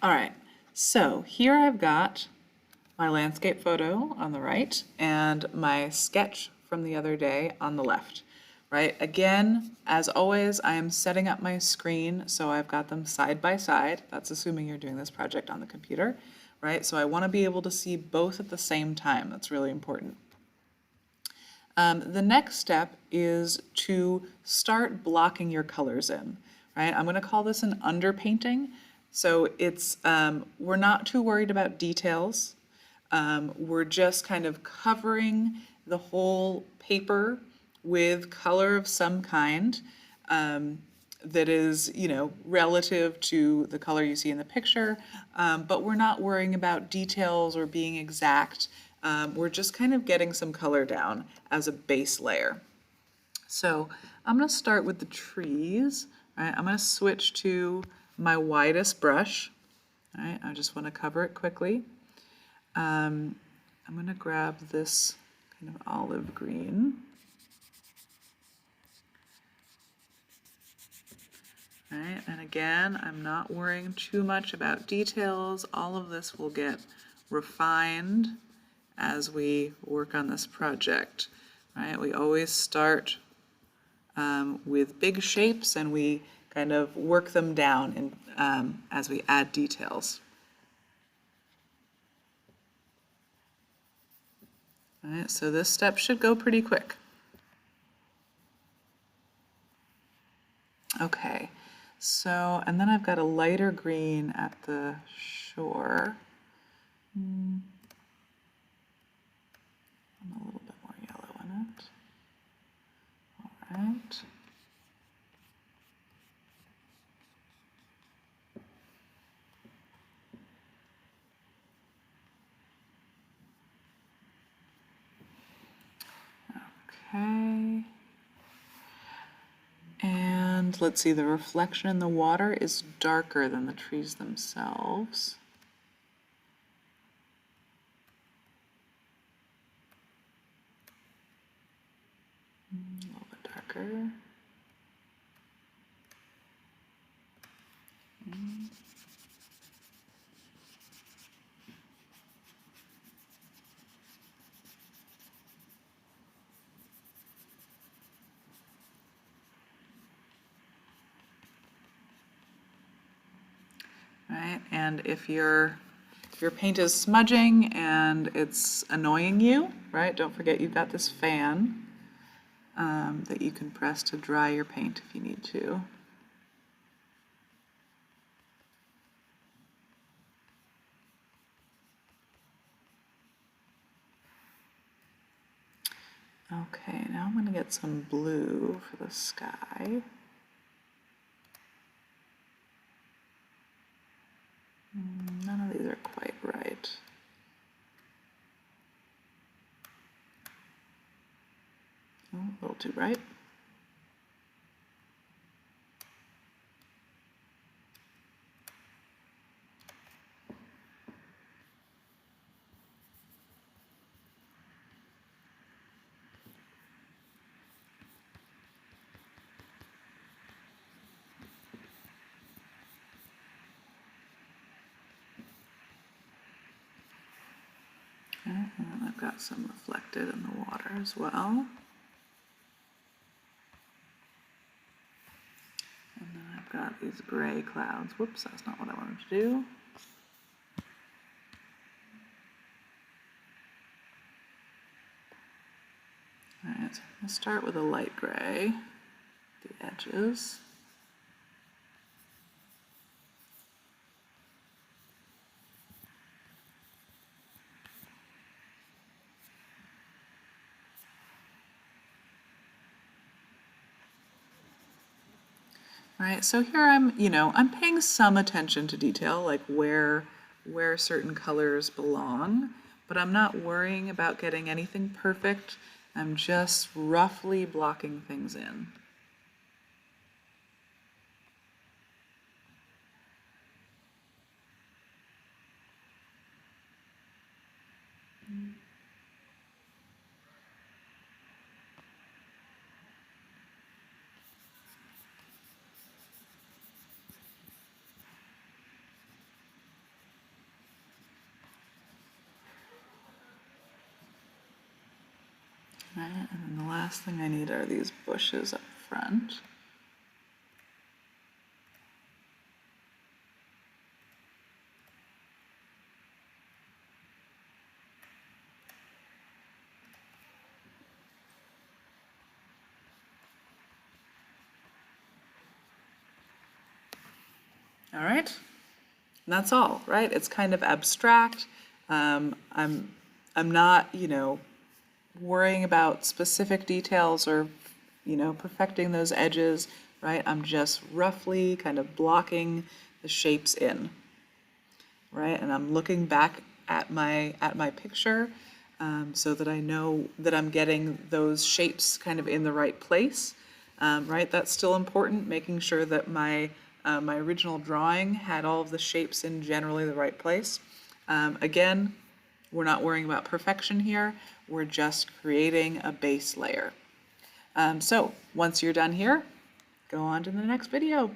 All right, so here I've got my landscape photo on the right and my sketch from the other day on the left, right? Again, as always, I am setting up my screen so I've got them side by side. That's assuming you're doing this project on the computer, right? So I want to be able to see both at the same time. That's really important. The next step is to start blocking your colors in, right? I'm going to call this an underpainting. So it's, we're not too worried about details. We're just kind of covering the whole paper with color of some kind that is, relative to the color you see in the picture, but we're not worrying about details or being exact. We're just kind of getting some color down as a base layer. So I'm going to start with the trees. Right? I'm going to switch to my widest brush. All right? I just want to cover it quickly. I'm going to grab this kind of olive green. All right? And again, I'm not worrying too much about details. All of this will get refined as we work on this project. Right? We always start with big shapes and we kind of work them down as we add details. All right, so this step should go pretty quick. Okay, so, and then I've got a lighter green at the shore. And a little bit more yellow in it. All right. Okay. And let's see, the reflection in the water is darker than the trees themselves. A little bit darker. Right, and if your paint is smudging and it's annoying you, right, don't forget you've got this fan that you can press to dry your paint if you need to. Okay, now I'm going to get some blue for the sky. None of these are quite right. Oh, a little too bright. Okay, and then I've got some reflected in the water as well. And then I've got these gray clouds. Whoops, that's not what I wanted to do. All right, so I'll start with a light gray, the edges. All right, so here I'm paying some attention to detail, like where certain colors belong, but I'm not worrying about getting anything perfect. I'm just roughly blocking things in. Right, and then the last thing I need are these bushes up front. All right, and that's all, right? It's kind of abstract. I'm not, worrying about specific details or, perfecting those edges, right? I'm just roughly kind of blocking the shapes in, right? And I'm looking back at my picture so that I know that I'm getting those shapes kind of in the right place, right? That's still important, making sure that my original drawing had all of the shapes in generally the right place. Again, we're not worrying about perfection here. We're just creating a base layer. So once you're done here, go on to the next video.